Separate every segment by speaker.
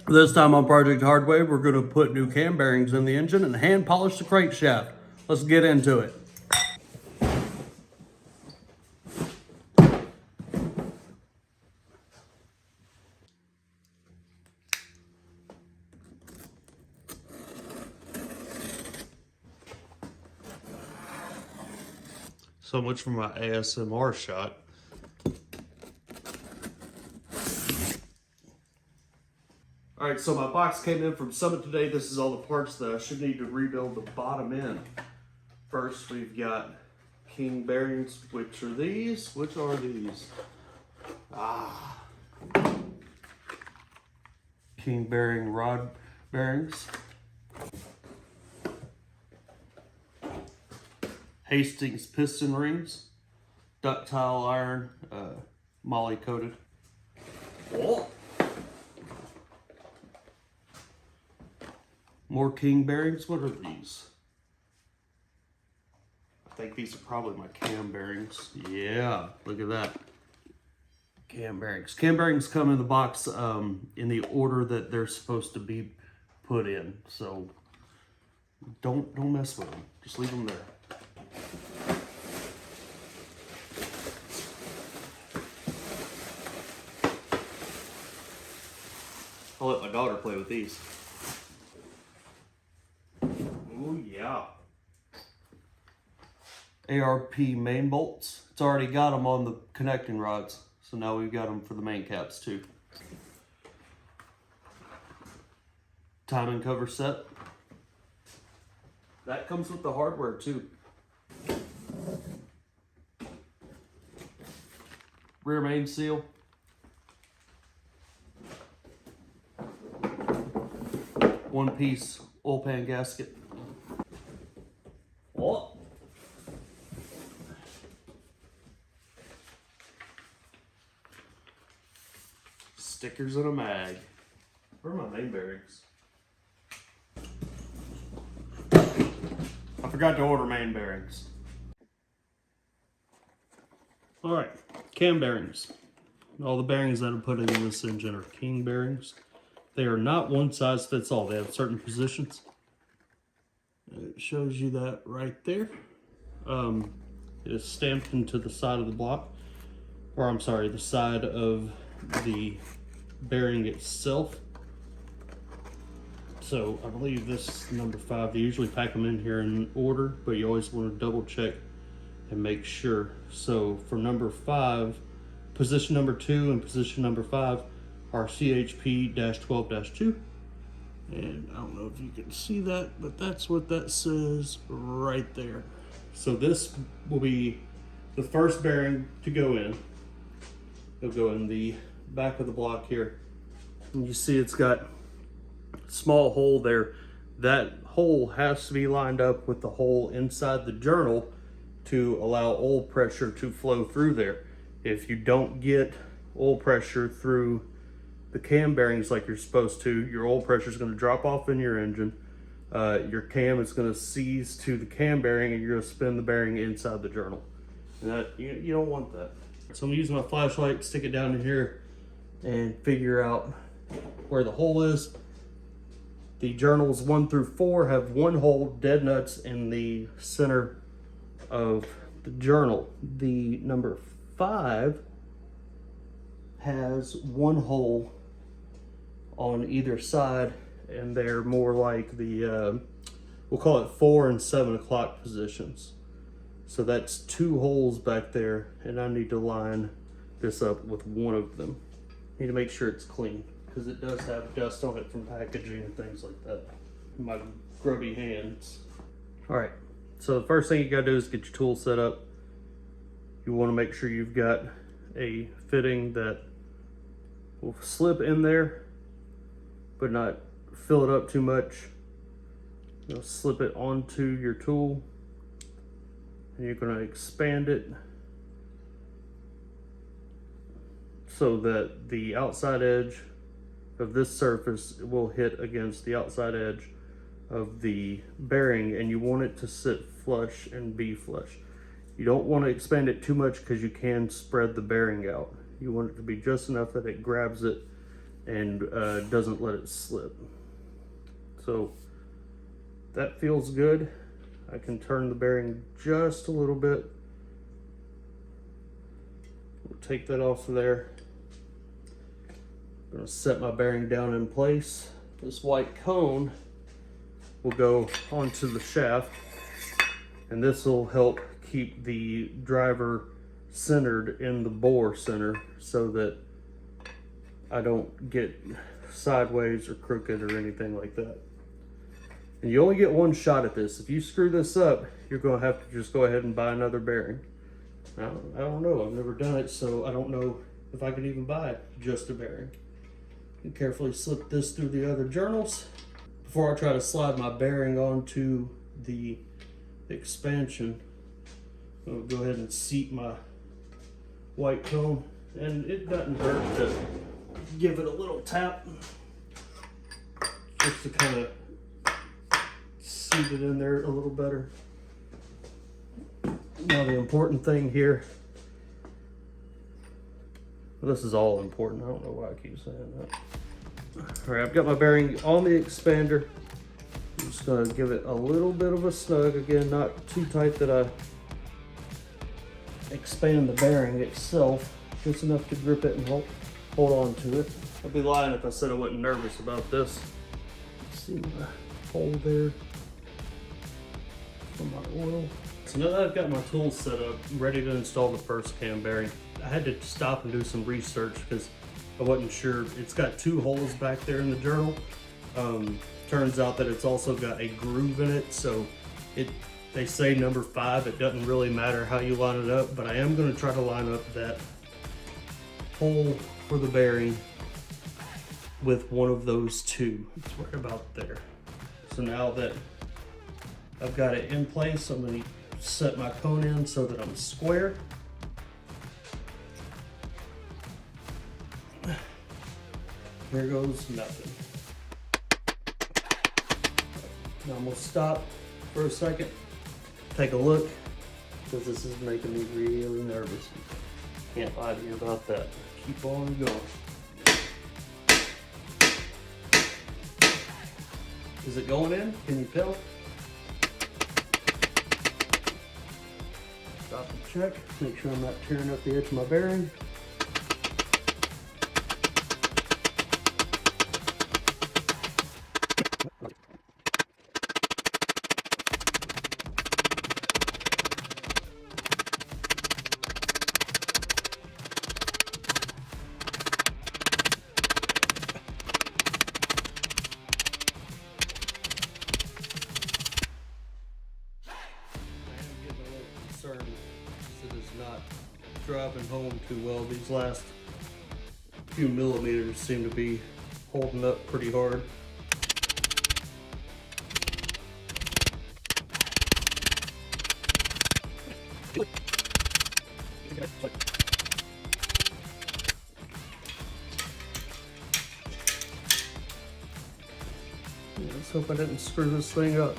Speaker 1: This time on Project Hardway, we're going to put new cam bearings in the engine and hand polish the crankshaft. Let's get into it. So much for my ASMR shot. All right, so my box came in from Summit today. This is all the parts that I should need to rebuild the bottom end. First, we've got king bearings, which are these. Which are these? King bearing rod bearings. Hastings piston rings. Ductile iron, moly coated. Oh. More king bearings. What are these? I think these are probably my cam bearings. Yeah, look at that. Cam bearings. Cam bearings come in the box in the order that they're supposed to be put in. So don't mess with them. Just leave them there. I'll let my daughter play with these. Oh yeah. ARP main bolts. It's already got them on the connecting rods. So now we've got them for the main caps too. Timing cover set. That comes with the hardware too. Rear main seal. One piece oil pan gasket. Oh. Stickers and a mag. Where are my main bearings? I forgot to order main bearings. All right, cam bearings. All the bearings that are put in this engine are king bearings. They are not one size fits all. They have certain positions. It shows you that right there. It is stamped into the side of the block, or I'm sorry, the side of the bearing itself. So I believe this is number 5. They usually pack them in here in order, but you always want to double check and make sure. So for number 5, position number 2 and position number 5 are CHP-12-2. And I don't know if you can see that, but that's what that says right there. So this will be the first bearing to go in. It'll go in the back of the block here. And you see it's got a small hole there. That hole has to be lined up with the hole inside the journal to allow oil pressure to flow through there. If you don't get oil pressure through the cam bearings like you're supposed to, your oil pressure is going to drop off in your engine. Your cam is going to seize to the cam bearing and you're going to spin the bearing inside the journal. And that you don't want that. So I'm going to use my flashlight, stick it down in here and figure out where the hole is. The journals 1 through 4 have one hole, dead nuts, in the center of the journal. The number 5 has one hole on either side, and they're more like the we'll call it 4 and 7 o'clock positions. So that's 2 holes back there, and I need to line this up with one of them. Need to make sure it's clean because it does have dust on it from packaging and things like that. My grubby hands. All right, so the first thing you gotta do is get your tool set up. You want to make sure you've got a fitting that will slip in there but not fill it up too much. You'll slip it onto your tool and you're going to expand it so that the outside edge of this surface will hit against the outside edge of the bearing, and you want it to sit flush and be flush. You don't want to expand it too much because you can spread the bearing out. You want it to be just enough that it grabs it and doesn't let it slip. So that feels good. I can turn the bearing just a little bit. We'll take that off of there. I'm gonna set my bearing down in place. This white cone will go onto the shaft, and this will help keep the driver centered in the bore center so that I don't get sideways or crooked or anything like that. And you only get one shot at this. If you screw this up, you're gonna have to just go ahead and buy another bearing. Now, I don't know, I've never done it, so I don't know if I can even buy just a bearing. And carefully slip this through the other journals. Before I try to slide my bearing onto the expansion, I'll go ahead and seat my white cone. And it doesn't hurt to give it a little tap, just to kind of seat it in there a little better. Now the important thing here, well, this is all important, I don't know why I keep saying that. All right, I've got my bearing on the expander. I'm just gonna give it a little bit of a snug, again, not too tight that I expand the bearing itself, just enough to grip it and hold on to it. I'd be lying if I said I wasn't nervous about this. See my hole there for my oil. So now that I've got my tools set up, ready to install the first cam bearing, I had to stop and do some research because I wasn't sure. It's got two holes back there in the journal. Turns out that it's also got a groove in it, so they say number 5. It doesn't really matter how you line it up, but I am going to try to line up that hole for the bearing with one of those two. It's right about there. So now that I've got it in place, I'm going to set my cone in so that I'm square. There goes nothing. Now I'm gonna stop for a second, take a look, because this is making me really nervous. Can't lie to you about that. Keep on going. Is it going in? Can you tell? Stop and check, make sure I'm not tearing up the edge of my bearing. It is not driving home too well. These last few millimeters seem to be holding up pretty hard. Let's hope I didn't screw this thing up.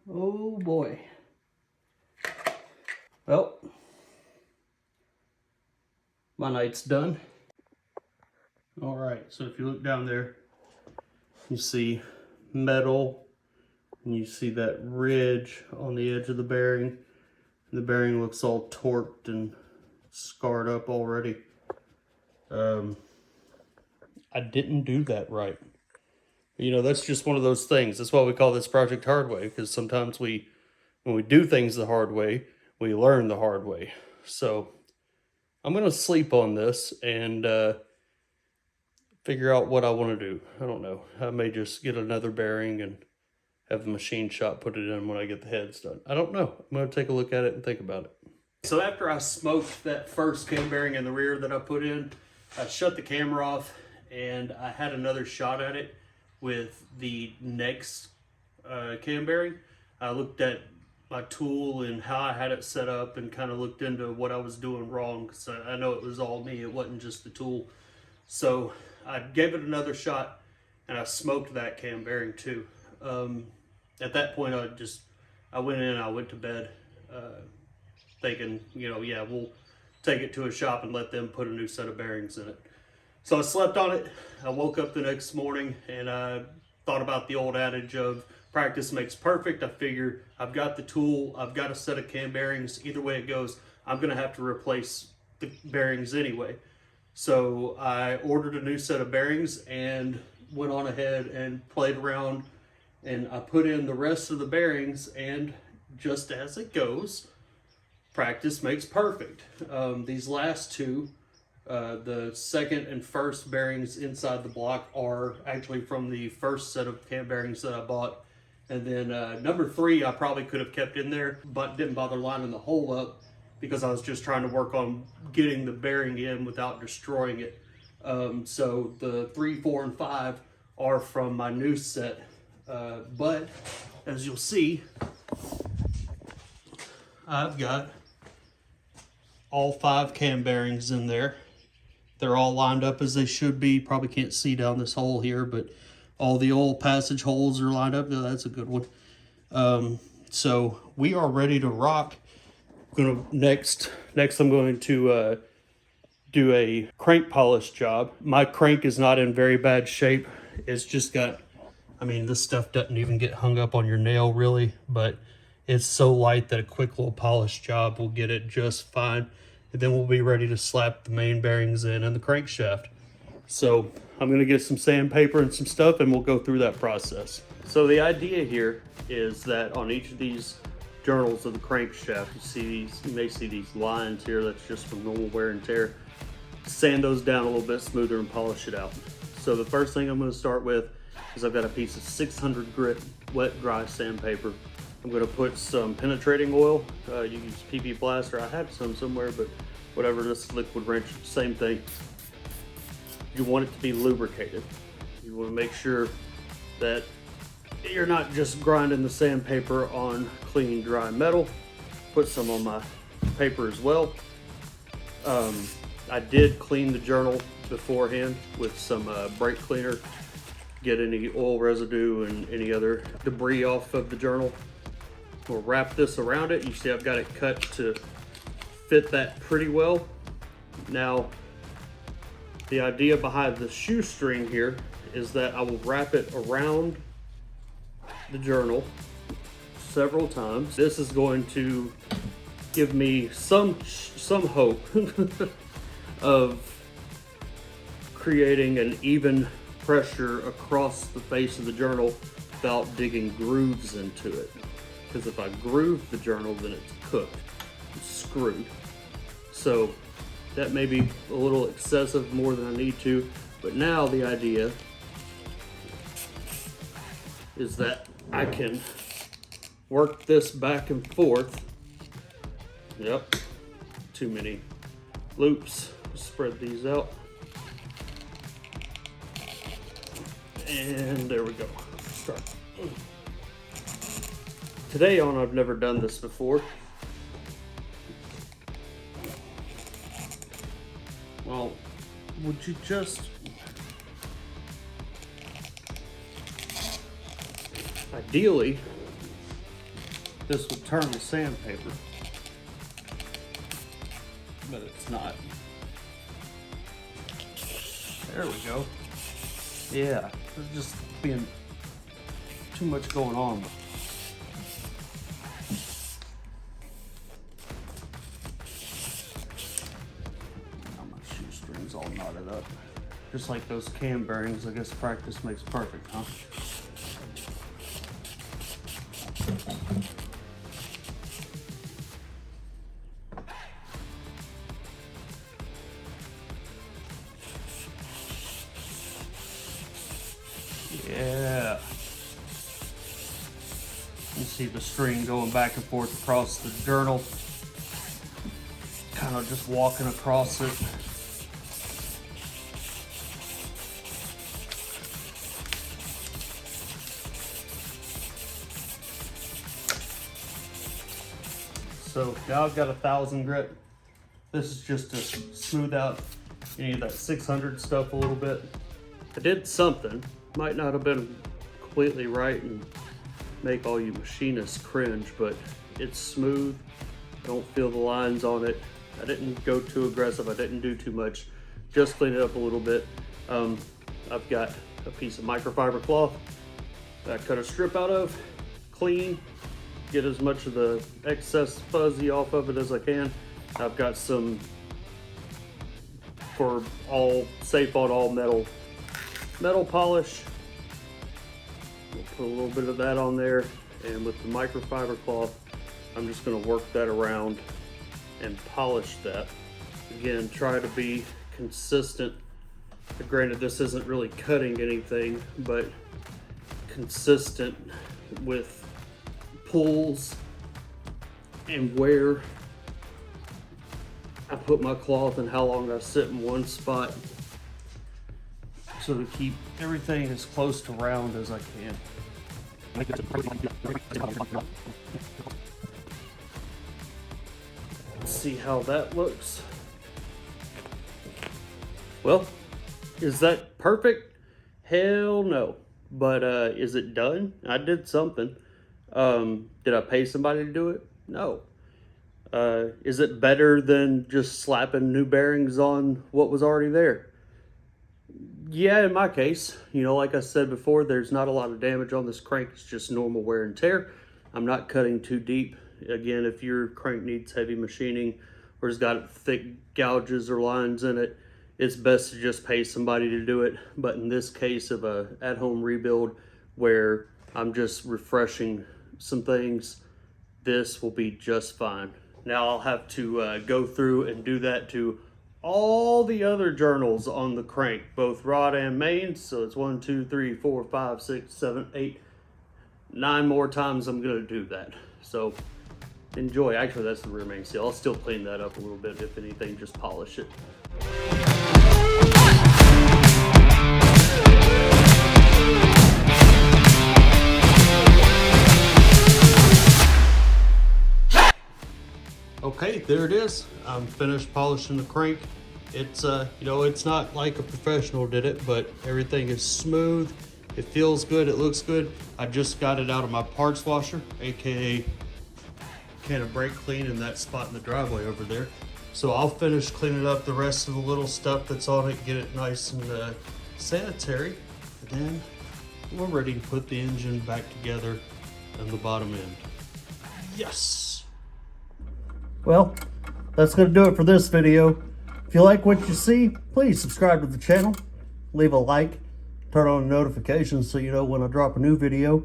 Speaker 1: Oh boy. Well, my night's done. All right, so if you look down there, you see metal, and you see that ridge on the edge of the bearing. The bearing looks all torqued and scarred up already. I didn't do that right. You know, that's just one of those things. That's why we call this project hard way, because sometimes when we do things the hard way, we learn the hard way. So I'm going to sleep on this and figure out what I want to do. I don't know. I may just get another bearing and have the machine shop put it in when I get the heads done. I don't know. I'm going to take a look at it and think about it. So after I smoked that first cam bearing in the rear that I put in, I shut the camera off and I had another shot at it with the next cam bearing. I looked at my tool and how I had it set up and kind of looked into what I was doing wrong, because I know it was all me, it wasn't just the tool. So I gave it another shot and I smoked that cam bearing too. At that point I went in and I went to bed thinking, you know, yeah, we'll take it to a shop and let them put a new set of bearings in it. So I slept on it. I woke up the next morning and I thought about the old adage of practice makes perfect. I figured I've got the tool, I've got a set of cam bearings. Either way it goes, I'm gonna have to replace the bearings anyway. So I ordered a new set of bearings and went on ahead and played around, and I put in the rest of the bearings, and just as it goes, practice makes perfect. These last two, the second and first bearings inside the block, are actually from the first set of cam bearings that I bought. And then number 3 I probably could have kept in there, but didn't bother lining the hole up because I was just trying to work on getting the bearing in without destroying it. So the 3, 4, and 5 are from my new set. But as you'll see, I've got all 5 cam bearings in there. They're all lined up as they should be. Probably can't see down this hole here, but all the oil passage holes are lined up. That's a good one. So we are ready to rock. Next I'm going to do a crank polish job. My crank is not in very bad shape. It's just got, I mean, this stuff doesn't even get hung up on your nail really, but it's so light that a quick little polish job will get it just fine. And then we'll be ready to slap the main bearings in and the crankshaft. So I'm gonna get some sandpaper and some stuff and we'll go through that process. So the idea here is that on each of these journals of the crankshaft, you may see these lines here. That's just from normal wear and tear. Sand those down a little bit smoother and polish it out. So the first thing I'm gonna start with is I've got a piece of 600 grit wet dry sandpaper. I'm gonna put some penetrating oil. You can use PP Blaster. I had some somewhere, but whatever, this liquid wrench, same thing. You want it to be lubricated. You wanna make sure that you're not just grinding the sandpaper on clean, dry metal. Put some on my paper as well. I did clean the journal beforehand with some brake cleaner, get any oil residue and any other debris off of the journal. We'll wrap this around it. You see I've got it cut to fit that pretty well. Now, the idea behind the shoestring here is that I will wrap it around the journal several times. This is going to give me some hope of creating an even pressure across the face of the journal without digging grooves into it. Because if I groove the journal, then it's cooked, it's screwed. So that may be a little excessive, more than I need to, but now the idea is that I can work this back and forth. Yep, too many loops. Spread these out. And there we go. Start. Today on, I've never done this before. Well, would you just... Ideally, this would turn the sandpaper, but it's not. There we go. Yeah, there's just being too much going on. Now my shoestring's all knotted up. Just like those cam bearings, I guess practice makes perfect, huh? Yeah. You see the string going back and forth across the journal. Kind of just walking across it. So now I've got 1,000 grit. This is just to smooth out any of that 600 stuff a little bit. I did something. Might not have been completely right and make all you machinists cringe, but it's smooth. Don't feel the lines on it. I didn't go too aggressive. I didn't do too much. Just clean it up a little bit. I've got a piece of microfiber cloth that I cut a strip out of, clean, get as much of the excess fuzzy off of it as I can. I've got some for all safe on all metal polish. We'll put a little bit of that on there, and with the microfiber cloth, I'm just going to work that around and polish that. Again, try to be consistent. Granted, this isn't really cutting anything, but consistent with pulls and where I put my cloth and how long I sit in one spot, so to keep everything as close to round as I can. Let's see how that looks. Well, is that perfect? Hell no. But is it done? I did something. Did I pay somebody to do it? No. Is it better than just slapping new bearings on what was already there? Yeah, in my case. You know, like I said before, there's not a lot of damage on this crank. It's just normal wear and tear. I'm not cutting too deep. Again, if your crank needs heavy machining or has got thick gouges or lines in it, it's best to just pay somebody to do it. But in this case of a at-home rebuild where I'm just refreshing some things, this will be just fine. Now I'll have to go through and do that to all the other journals on the crank, both rod and mains. So it's 1, 2, 3, 4, 5, 6, 7, 8, 9 more times I'm gonna do that. So enjoy. Actually, that's the rear main seal. I'll still clean that up a little bit. If anything, just polish it. Okay, there it is. I'm finished polishing the crank. It's you know, it's not like a professional did it, but everything is smooth. It feels good, it looks good. I just got it out of my parts washer, aka can of brake clean in that spot in the driveway over there. So I'll finish cleaning up the rest of the little stuff that's on it, get it nice and sanitary. And then we're ready to put the engine back together on the bottom end. Yes! Well, that's going to do it for this video. If you like what you see, please subscribe to the channel, leave a like, turn on notifications so you know when I drop a new video.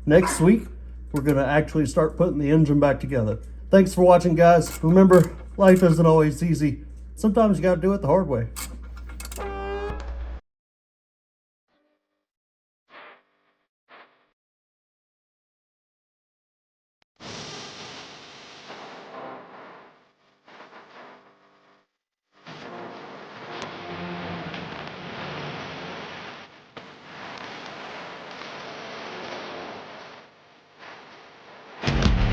Speaker 1: Next week, we're going to actually start putting the engine back together. Thanks for watching, guys. Remember, life isn't always easy. Sometimes you got to do it the hard way.